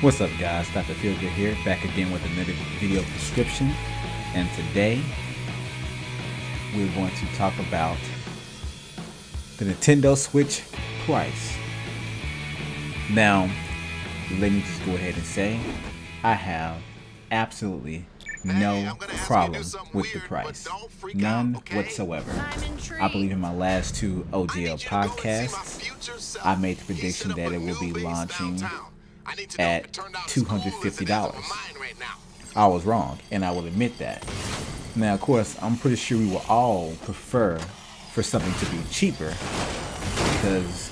What's up guys, DrFeelGood here, back again with another video description, and today we're going to talk about the Nintendo Switch price. Now, let me just go ahead and say, I have absolutely no problem with the price. None whatsoever. I believe in my last two OGL podcasts, I made the prediction that it will be launching at $250. I was wrong, and I will admit that. Now, of course, I'm pretty sure we will all prefer for something to be cheaper because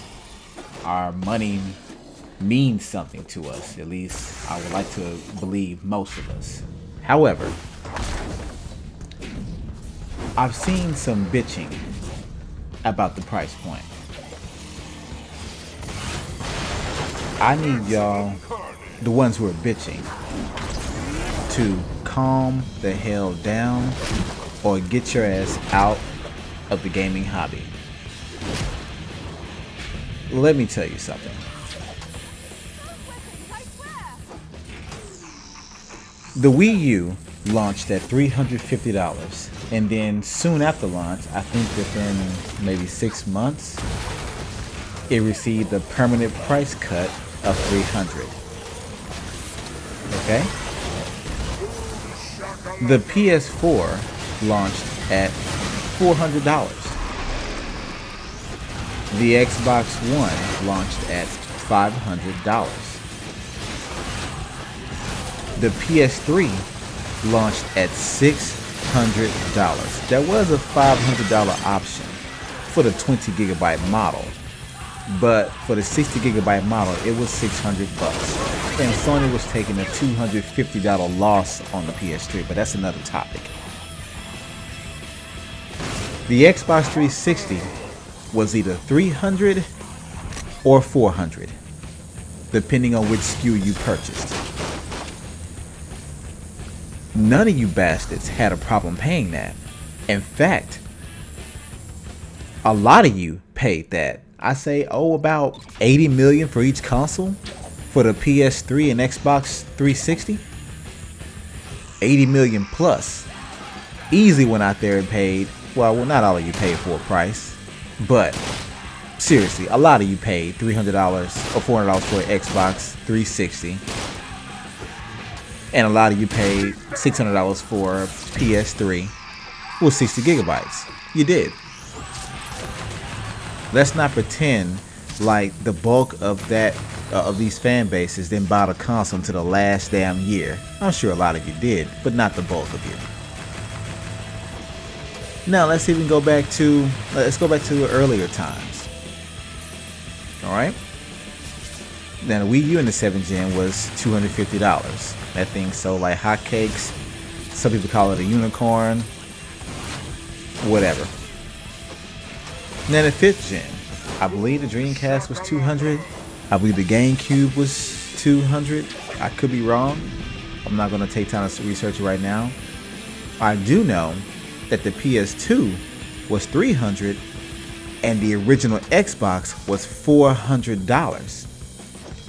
our money means something to us. At least I would like to believe most of us. However, I've seen some bitching about the price point. I need y'all, the ones who are bitching, to calm the hell down or get your ass out of the gaming hobby. Let me tell you something. The Wii U launched at $350, and then soon after launch, I think within maybe 6 months, it received a permanent price cut of $300. Okay? The PS4 launched at $400. The Xbox One launched at $500. The PS3 launched at $600. There was a $500 option for the 20 gigabyte model, but for the 60 gigabyte model, it was $600. And Sony was taking a $250 loss on the PS3, but that's another topic. The Xbox 360 was either $300 or $400, depending on which SKU you purchased. None of you bastards had a problem paying that. In fact, a lot of you paid that. I say, about $80 million for each console for the PS3 and Xbox 360. 80 million plus. Easily went out there and paid, well, not all of you paid full price, but seriously, a lot of you paid $300 or $400 for an Xbox 360. And a lot of you paid $600 for a PS3 with 60 gigabytes. You did. Let's not pretend like the bulk of these fan bases didn't buy the console until the last damn year. I'm sure a lot of you did, but not the bulk of you. Now let's go back to earlier times. All right. Now the Wii U in the 7th gen was $250. That thing sold like hotcakes. Some people call it a unicorn. Whatever. Now the 5th gen, I believe the Dreamcast was $200. I believe the GameCube was $200. I could be wrong. I'm not going to take time to research it right now. I do know that the PS2 was $300 and the original Xbox was $400.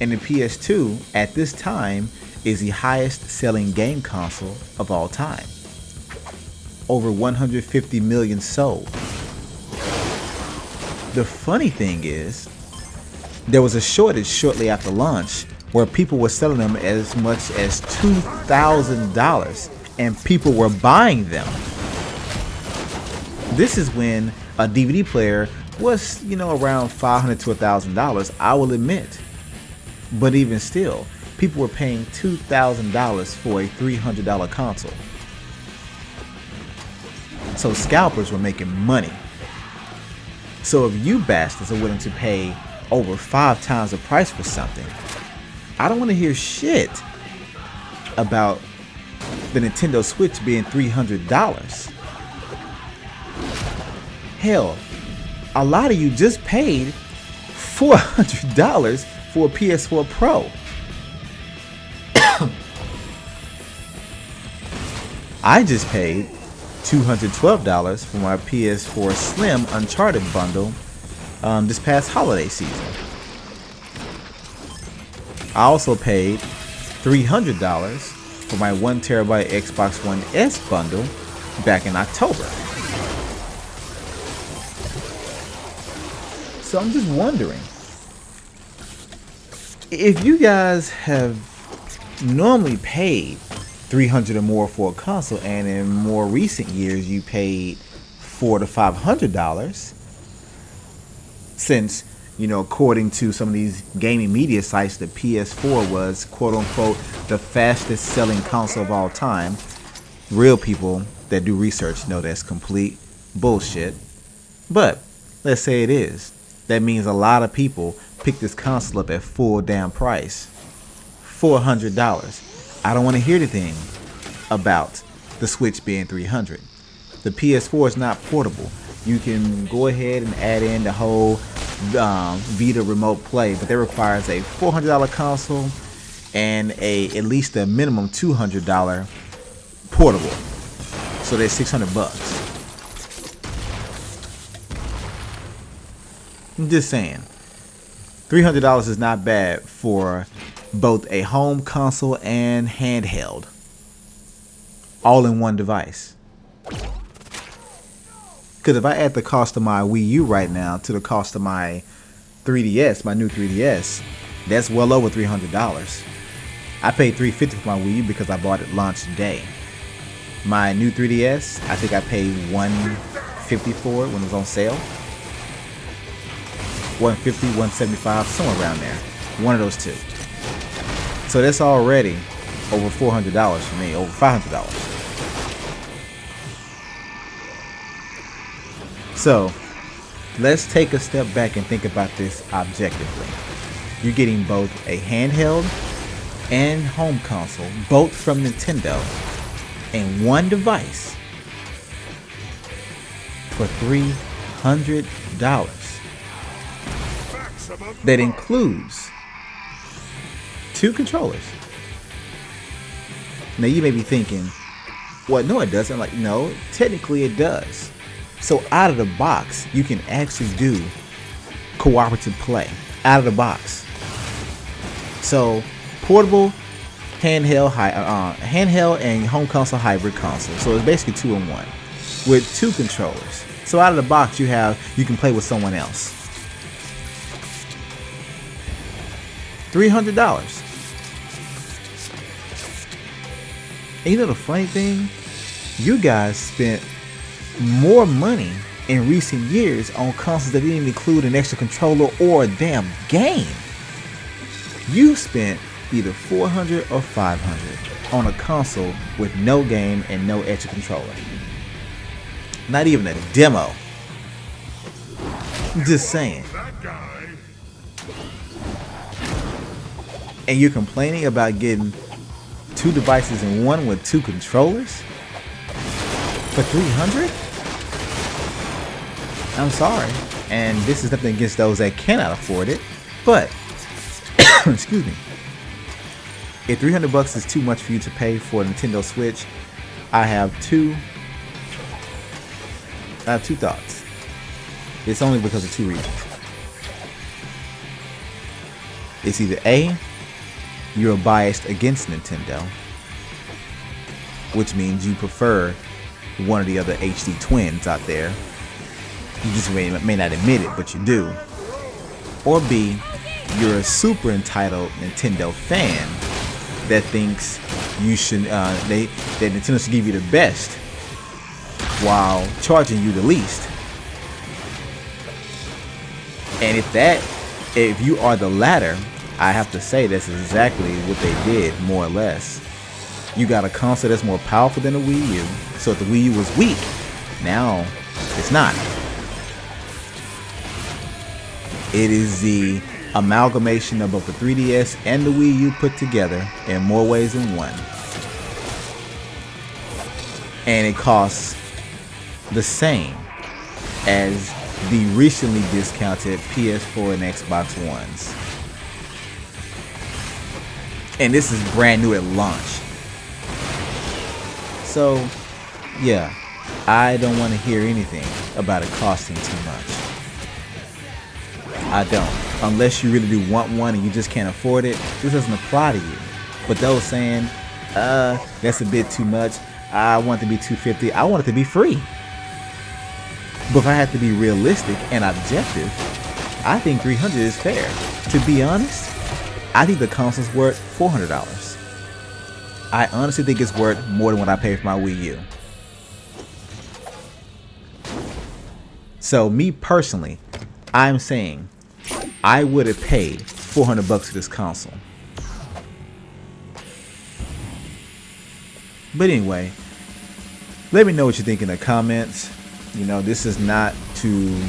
And the PS2 at this time is the highest selling game console of all time. Over 150 million sold. The funny thing is, there was a shortage shortly after launch where people were selling them as much as $2,000 and people were buying them. This is when a DVD player was, around $500 to $1,000, I will admit. But even still, people were paying $2,000 for a $300 console. So scalpers were making money. So if you bastards are willing to pay over 5 times the price for something, I don't want to hear shit about the Nintendo Switch being $300. Hell, a lot of you just paid $400 for a PS4 Pro. I just paid $212 for my PS4 Slim Uncharted bundle this past holiday season. I also paid $300 for my 1TB Xbox One S bundle back in October. So I'm just wondering, if you guys have normally paid $300 or more for a console, and in more recent years you paid $400 to $500, since, you know, according to some of these gaming media sites, the PS4 was quote unquote the fastest selling console of all time. Real people that do research know that's complete bullshit, but let's say it is. That means a lot of people pick this console up at full damn price, $400. I don't want to hear anything about the Switch being $300. The PS4 is not portable. You can go ahead and add in the whole Vita remote play, but that requires a $400 console and at least a minimum $200 portable. So that's $600. I'm just saying, $300 is not bad for both a home console and handheld, all in one device. Because if I add the cost of my Wii U right now to the cost of my 3DS, my new 3DS, that's well over $300. I paid $350 for my Wii U because I bought it launch day. My new 3DS, I think I paid $150 for it when it was on sale. $150, $175, somewhere around there. One of those two. So that's already over $400 for me, over $500. So let's take a step back and think about this objectively. You're getting both a handheld and home console, both from Nintendo, in one device for $300. That includes 2 controllers. Now you may be thinking, well, no it doesn't. Like, no, technically it does. So out of the box, you can actually do cooperative play out of the box. So portable, handheld and home console hybrid console. So it's basically 2-in-1 with 2 controllers. So out of the box, you can play with someone else. $300. And you know the funny thing? You guys spent more money in recent years on consoles that didn't even include an extra controller or a damn game. You spent either $400 or $500 on a console with no game and no extra controller. Not even a demo. Just saying. And you're complaining about getting 2 devices in one with 2 controllers for $300? I'm sorry, and this is nothing against those that cannot afford it, but excuse me, if $300 is too much for you to pay for a Nintendo Switch, I have two thoughts. It's only because of 2 reasons. It's either A, you're biased against Nintendo, which means you prefer one of the other HD twins out there. You just may not admit it, but you do. Or B, you're a super entitled Nintendo fan that thinks you should that Nintendo should give you the best while charging you the least. And if you are the latter, I have to say that's exactly what they did, more or less. You got a console that's more powerful than the Wii U, so if the Wii U was weak, now it's not. It is the amalgamation of both the 3DS and the Wii U put together in more ways than one. And it costs the same as the recently discounted PS4 and Xbox Ones. And this is brand new at launch. So, yeah, I don't want to hear anything about it costing too much. I don't. Unless you really do want one and you just can't afford it, this doesn't apply to you. But those saying, that's a bit too much, I want it to be $250, I want it to be free. But if I have to be realistic and objective, I think $300 is fair. To be honest, I think the console's worth $400. I honestly think it's worth more than what I paid for my Wii U. So me personally, I'm saying I would have paid $400 for this console. But anyway, let me know what you think in the comments. You know, this is not to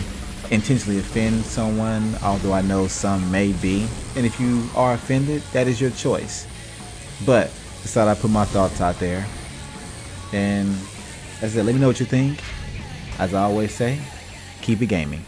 intentionally offend someone, although I know some may be. And if you are offended, that is your choice. But just thought I'd put my thoughts out there. And as I said, let me know what you think. As I always say, keep it gaming.